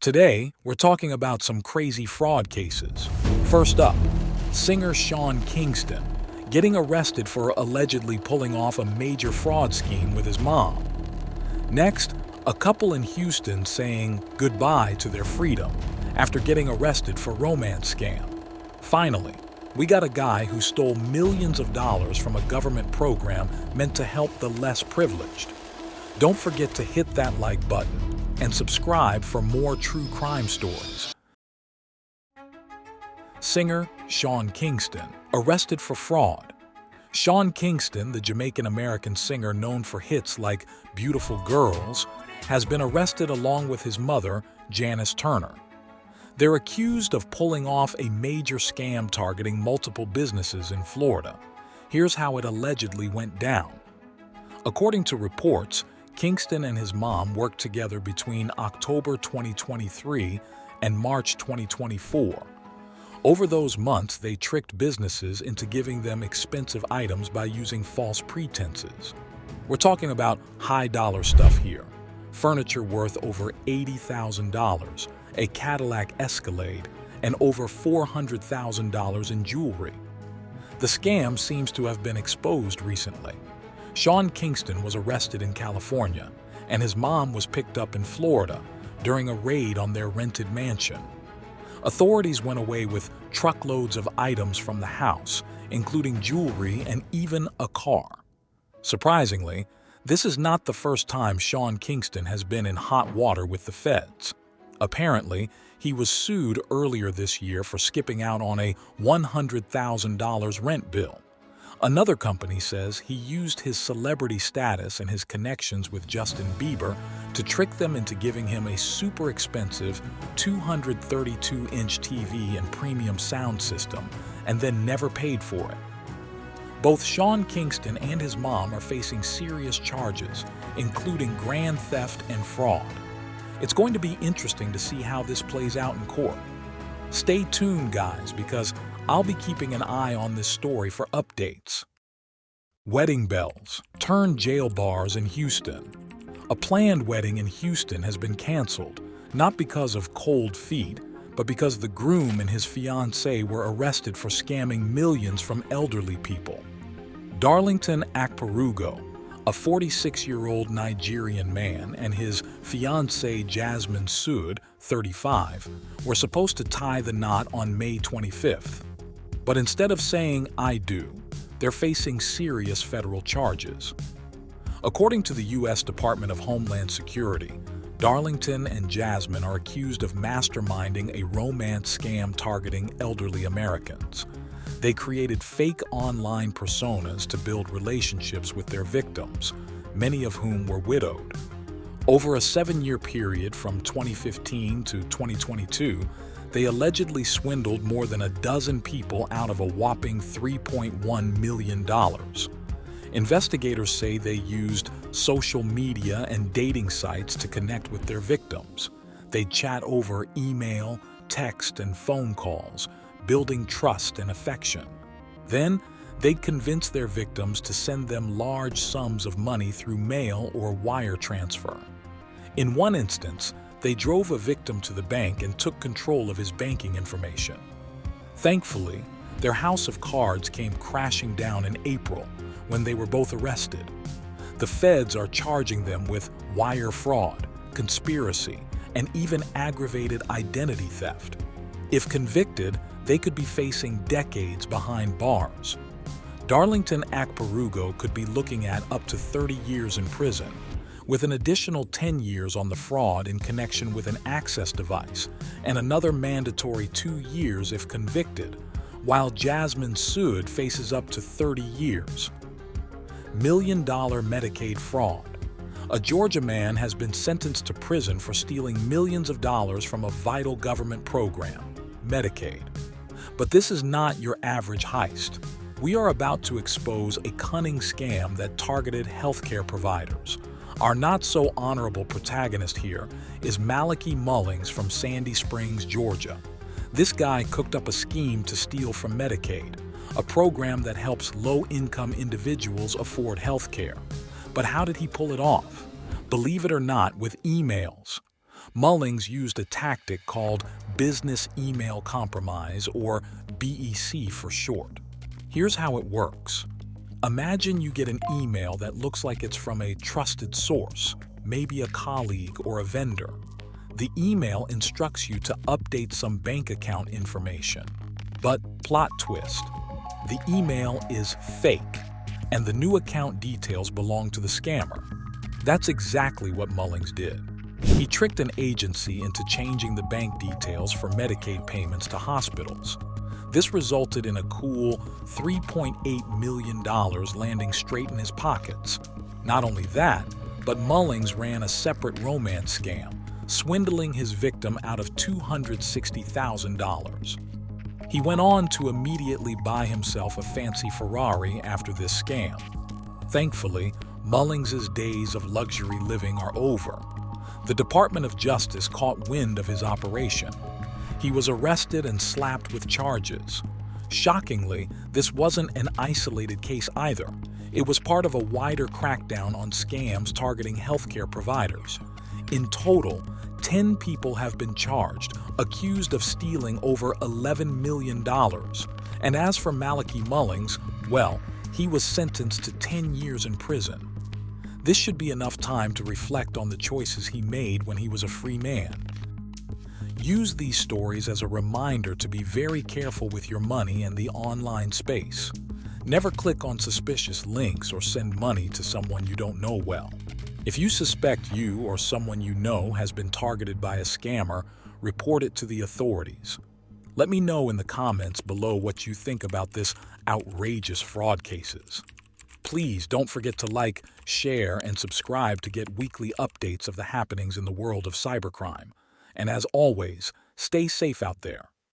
Today, we're talking about some crazy fraud cases. First up, singer Sean Kingston getting arrested for allegedly pulling off a major fraud scheme with his mom. Next, a couple in Houston saying goodbye to their freedom after getting arrested for romance scam. Finally, we got a guy who stole millions of dollars from a government program meant to help the less privileged. Don't forget to hit that like button and subscribe for more true crime stories. Singer Sean Kingston arrested for fraud. Sean Kingston, the Jamaican-American singer known for hits like Beautiful Girls, has been arrested along with his mother, Janice Turner. They're accused of pulling off a major scam targeting multiple businesses in Florida. Here's how it allegedly went down. According to reports, Kingston and his mom worked together between October 2023 and March 2024. Over those months, they tricked businesses into giving them expensive items by using false pretenses. We're talking about high-dollar stuff here. Furniture worth over $80,000, a Cadillac Escalade, and over $400,000 in jewelry. The scam seems to have been exposed recently. Sean Kingston was arrested in California, and his mom was picked up in Florida during a raid on their rented mansion. Authorities went away with truckloads of items from the house, including jewelry and even a car. Surprisingly, this is not the first time Sean Kingston has been in hot water with the feds. Apparently, he was sued earlier this year for skipping out on a $100,000 rent bill. Another company says he used his celebrity status and his connections with Justin Bieber to trick them into giving him a super expensive 232-inch TV and premium sound system, and then never paid for it. Both Sean Kingston and his mom are facing serious charges, including grand theft and fraud. It's going to be interesting to see how this plays out in court. Stay tuned, guys, because I'll be keeping an eye on this story for updates. Wedding bells turn jail bars in Houston. A planned wedding in Houston has been canceled, not because of cold feet, but because the groom and his fiancée were arrested for scamming millions from elderly people. Darlington Akparugo, a 46-year-old Nigerian man, and his fiancée Jasmine Sood, 35, were supposed to tie the knot on May 25th. But instead of saying, "I do," they're facing serious federal charges. According to the U.S. Department of Homeland Security, Darlington and Jasmine are accused of masterminding a romance scam targeting elderly Americans. They created fake online personas to build relationships with their victims, many of whom were widowed. Over a 7-year period from 2015 to 2022, they allegedly swindled more than a dozen people out of a whopping $3.1 million. Investigators say they used social media and dating sites to connect with their victims. They'd chat over email, text, and phone calls, building trust and affection. Then, they'd convince their victims to send them large sums of money through mail or wire transfer. In one instance, they drove a victim to the bank and took control of his banking information. Thankfully, their house of cards came crashing down in April when they were both arrested. The feds are charging them with wire fraud, conspiracy, and even aggravated identity theft. If convicted, they could be facing decades behind bars. Darlington Akparugo could be looking at up to 30 years in prison, with an additional 10 years on the fraud in connection with an access device, and another mandatory 2 years if convicted, while Jasmine Sood faces up to 30 years. $1 million Medicaid fraud. A Georgia man has been sentenced to prison for stealing millions of dollars from a vital government program, Medicaid. But this is not your average heist. We are about to expose a cunning scam that targeted healthcare providers. Our not-so-honorable protagonist here is Malachi Mullings from Sandy Springs, Georgia. This guy cooked up a scheme to steal from Medicaid, a program that helps low-income individuals afford health care. But how did he pull it off? Believe it or not, with emails. Mullings used a tactic called business email compromise, or BEC for short. Here's how it works. Imagine you get an email that looks like it's from a trusted source, maybe a colleague or a vendor. The email instructs you to update some bank account information. But plot twist, the email is fake, and the new account details belong to the scammer. That's exactly what Mullings did. He tricked an agency into changing the bank details for Medicaid payments to hospitals. This resulted in a cool $3.8 million landing straight in his pockets. Not only that, but Mullings ran a separate romance scam, swindling his victim out of $260,000. He went on to immediately buy himself a fancy Ferrari after this scam. Thankfully, Mullings' days of luxury living are over. The Department of Justice caught wind of his operation. He was arrested and slapped with charges. Shockingly, this wasn't an isolated case either. It was part of a wider crackdown on scams targeting healthcare providers. In total, 10 people have been charged, accused of stealing over $11 million. And as for Malachi Mullings, well, he was sentenced to 10 years in prison. This should be enough time to reflect on the choices he made when he was a free man. Use these stories as a reminder to be very careful with your money in the online space. Never click on suspicious links or send money to someone you don't know well. If you suspect you or someone you know has been targeted by a scammer, report it to the authorities. Let me know in the comments below what you think about this outrageous fraud cases. Please don't forget to like, share, and subscribe to get weekly updates of the happenings in the world of cybercrime. And as always, stay safe out there.